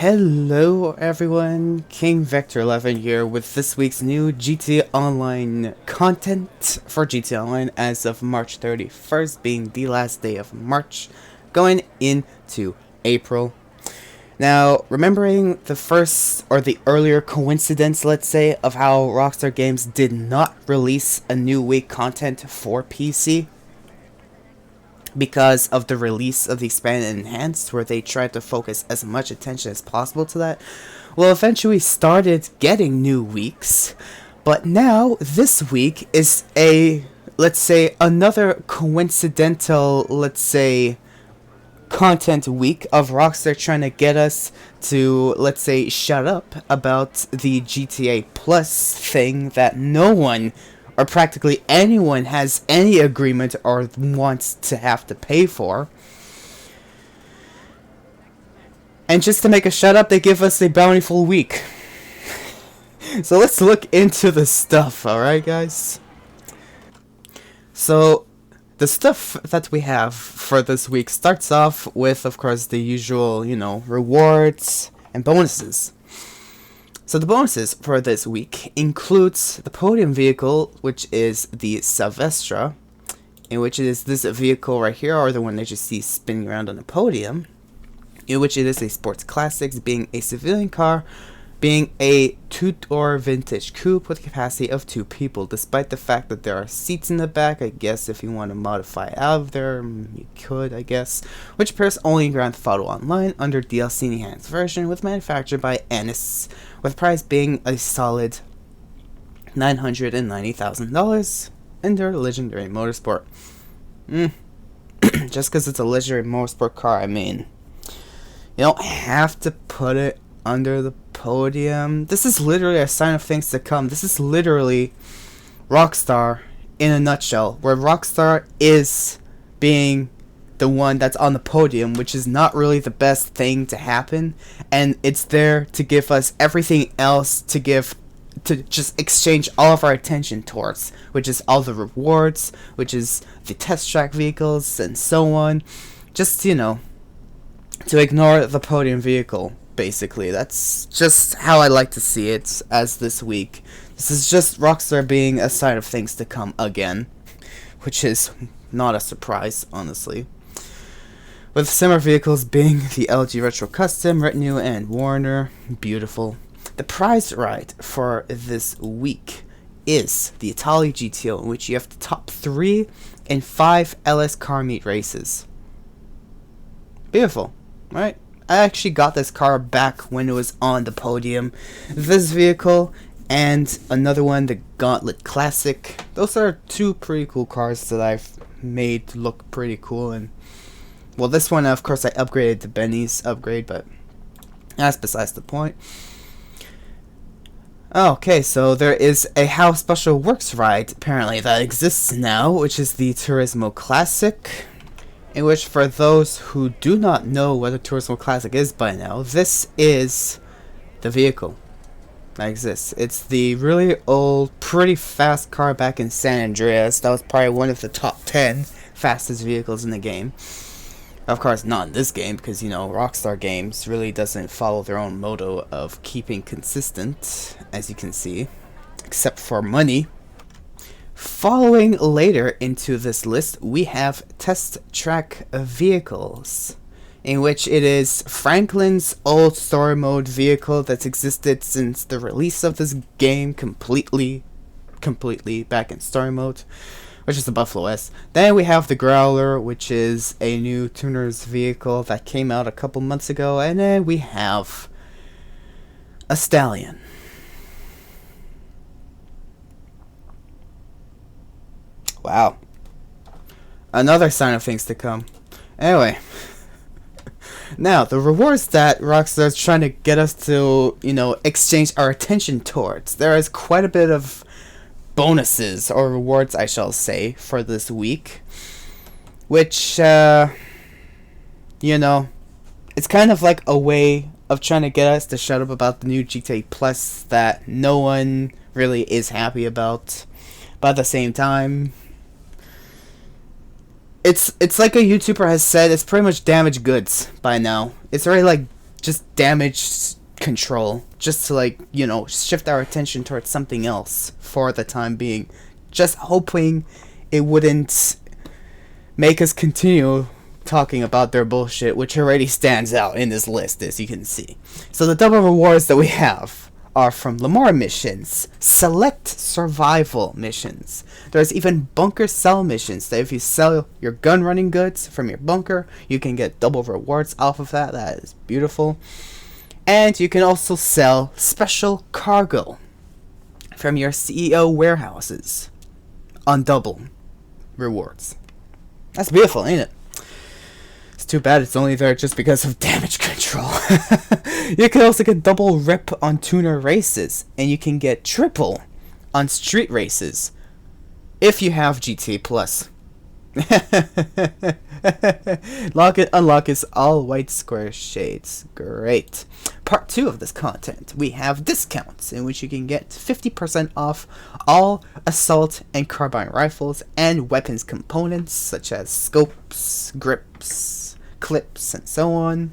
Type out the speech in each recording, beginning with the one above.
Hello everyone, King Vector 11 here with this week's new GTA Online content for GTA Online as of March 31st, being the last day of March, going into April. Now, remembering the first, or the earlier coincidence, let's say, of how Rockstar Games did not release a new week content for PC, because of the release of the Expanded and Enhanced, where they tried to focus as much attention as possible to that. Well, eventually started getting new weeks, but now this week is let's say, another coincidental, content week of Rockstar trying to get us to, let's say, shut up about the GTA Plus thing that no one, or practically anyone, has any agreement or wants to have to pay for. And just to make a shut up, they give us a bountiful week. So let's look into the stuff, alright guys? So, the stuff that we have for this week starts off with, of course, the usual, rewards and bonuses. So the bonuses for this week includes the Podium vehicle, which is the Savestra, in which it is this vehicle right here, or the one that you see spinning around on the podium, in which it is a sports classics, being a civilian car, being a two-door vintage coupe with a capacity of 2 people, despite the fact that there are seats in the back. I guess if you want to modify out of there, you could, I guess, which appears only in Grand Theft Auto Online under DLC Enhanced version, with manufactured by Ennis, with price being a solid $990,000 under Legendary Motorsport. Just because it's a Legendary Motorsport car, I mean, you don't have to put it under the Podium. This is literally a sign of things to come. This is literally Rockstar in a nutshell, where Rockstar is being the one that's on the podium, which is not really the best thing to happen, and it's there to give us everything else to just exchange all of our attention towards, which is all the rewards, which is the test track vehicles, and so on. Just, to ignore the Podium vehicle, basically. That's just how I like to see it as this week. This is just Rockstar being a sign of things to come again, which is not a surprise, honestly. With similar vehicles being the LG Retro Custom, Retinue, and Warner. Beautiful. The prize ride for this week is the Itali GTO, in which you have the top 3 in 5 LS car meet races. Beautiful, right? I actually got this car back when it was on the Podium. This vehicle and another one, the Gauntlet Classic. Those are 2 pretty cool cars that I've made look pretty cool. And well, this one, of course, I upgraded to Benny's upgrade, but that's besides the point. Okay, so there is a How Special Works ride, apparently, that exists now, which is the Turismo Classic, in which, for those who do not know what a Turismo Classic is by now, this is the vehicle that exists. It's the really old, pretty fast car back in San Andreas. That was probably one of the top 10 fastest vehicles in the game. Of course, not in this game, because, Rockstar Games really doesn't follow their own motto of keeping consistent, as you can see, except for money. Following later into this list, we have Test Track Vehicles, in which it is Franklin's old story mode vehicle that's existed since the release of this game completely back in story mode, which is the Buffalo S. Then we have the Growler, which is a new tuner's vehicle that came out a couple months ago, and then we have a Stallion. Wow. Another sign of things to come. Anyway. Now, the rewards that Rockstar is trying to get us to, exchange our attention towards. There is quite a bit of bonuses, or rewards, I shall say, for this week. Which, it's kind of like a way of trying to get us to shut up about the new GTA Plus that no one really is happy about. But at the same time, it's like a YouTuber has said, it's pretty much damaged goods by now. It's already like just damage control, just to, like, you know, shift our attention towards something else for the time being, just hoping it wouldn't make us continue talking about their bullshit, which already stands out in this list, as you can see. So the double rewards that we have are from Lamar Missions, Select Survival Missions. There's even Bunker Sell Missions, that if you sell your gun running goods from your bunker, you can get double rewards off of that. That is beautiful. And you can also sell special cargo from your CEO warehouses on double rewards. That's beautiful, ain't it? It's too bad it's only there just because of damage control. You can also get double rip on tuner races, and you can get triple on street races if you have GTA Plus. Lock it, unlock is all white square shades. Great. Part 2 of this content, we have discounts in which you can get 50% off all assault and carbine rifles and weapons components such as scopes, grips, clips, and so on.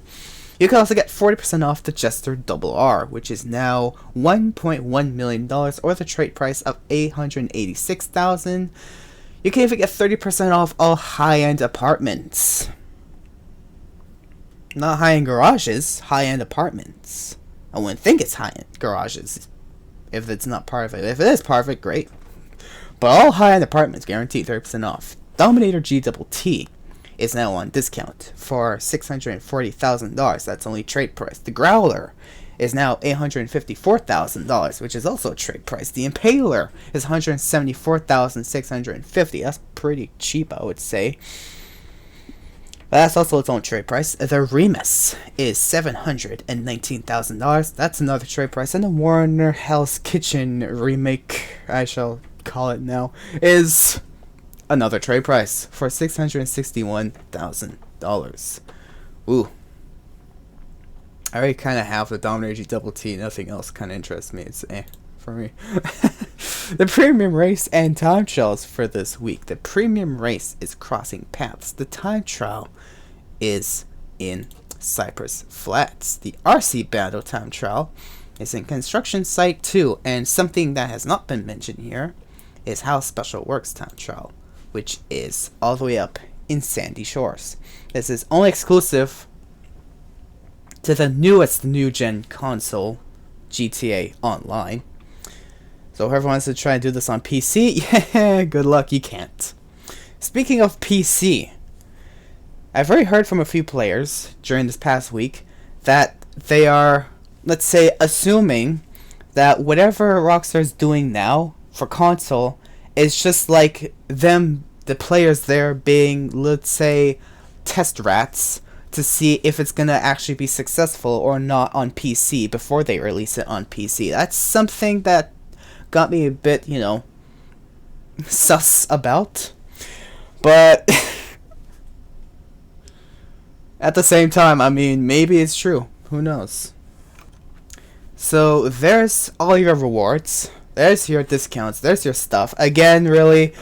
You can also get 40% off the Jester RR, which is now $1.1 million, or the trade price of $886,000. You can even get 30% off all high-end apartments. Not high-end garages, high-end apartments. I wouldn't think it's high-end garages if it's not part of it. If it is part of it, great. But all high-end apartments guaranteed 30% off. Dominator GTT is now on discount for $640,000. That's only trade price. The Growler is now $854,000, which is also trade price. The Impaler is $174,650. That's pretty cheap, I would say. But that's also its own trade price. The Remus is $719,000. That's another trade price. And the Warner Hell's Kitchen remake, I shall call it now, is another trade price for $661,000. Ooh. I already kind of have the Dominator GTT. Nothing else kind of interests me. It's for me. The premium race and time trials for this week. The premium race is Crossing Paths. The time trial is in Cypress Flats. The RC Battle time trial is in Construction Site 2. And something that has not been mentioned here is How Special Works time trial, which is all the way up in Sandy Shores. This is only exclusive to the newest NewGen console, GTA Online. So whoever wants to try and do this on PC, yeah, good luck, you can't. Speaking of PC, I've already heard from a few players during this past week that they are, let's say, assuming that whatever Rockstar's doing now for console is just like them, the players there, being, let's say, test rats to see if it's gonna actually be successful or not on PC before they release it on PC. That's something that got me a bit, you know, sus about. But at the same time, I mean, maybe it's true. Who knows? So there's all your rewards. There's your discounts. There's your stuff. Again, really,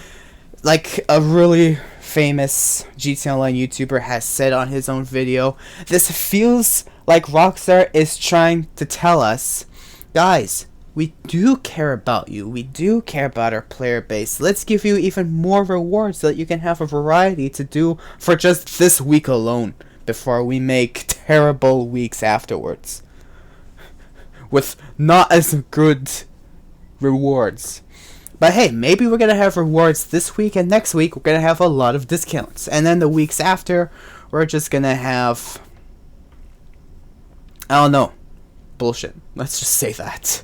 like a really famous GTA Online YouTuber has said on his own video, this feels like Rockstar is trying to tell us, guys, we do care about you. We do care about our player base. Let's give you even more rewards so that you can have a variety to do for just this week alone before we make terrible weeks afterwards with not as good rewards. But hey, maybe we're going to have rewards this week, and next week we're going to have a lot of discounts. And then the weeks after, we're just going to have, I don't know, bullshit. Let's just say that.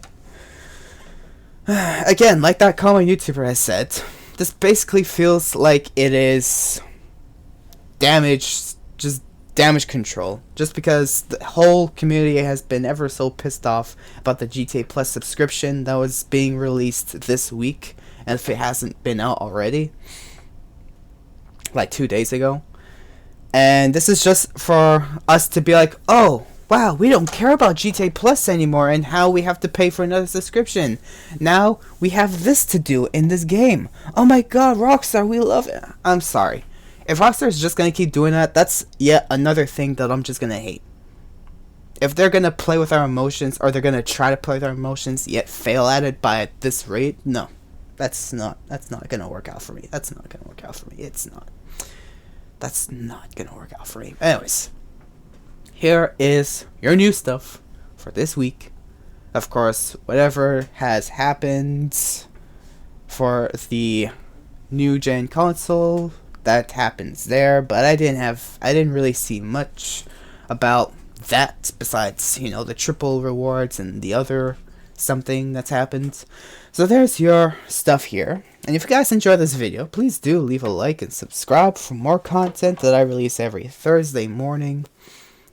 Again, like that common YouTuber has said, this basically feels like it is damage control. Just because the whole community has been ever so pissed off about the GTA Plus subscription that was being released this week, and if it hasn't been out already, like 2 days ago. And this is just for us to be like, oh, wow, we don't care about GTA Plus anymore and how we have to pay for another subscription. Now we have this to do in this game. Oh my god, Rockstar, we love it. I'm sorry. If Rockstar is just going to keep doing that, that's yet another thing that I'm just going to hate. if they're gonna play with our emotions, or they're gonna try to play with our emotions yet fail at it by at this rate, no, that's not gonna work out for me. That's not gonna work out for me. It's not. That's not gonna work out for me. Anyways, here is your new stuff for this week. Of course, whatever has happened for the NewGen console, that happens there, but I didn't really see much about that besides, you know, the triple rewards and the other something that's happened. So there's your stuff here. And if you guys enjoyed this video, please do leave a like and subscribe for more content that I release every Thursday morning.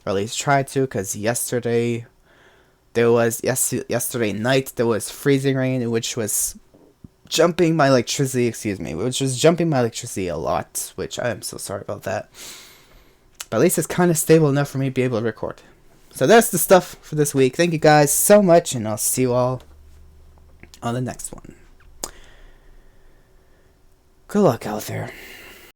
Or at least try to, because yesterday night there was freezing rain, which was jumping my electricity, a lot, which I am so sorry about that. But at least it's kind of stable enough for me to be able to record. So that's the stuff for this week. Thank you guys so much, and I'll see you all on the next one. Good luck out there.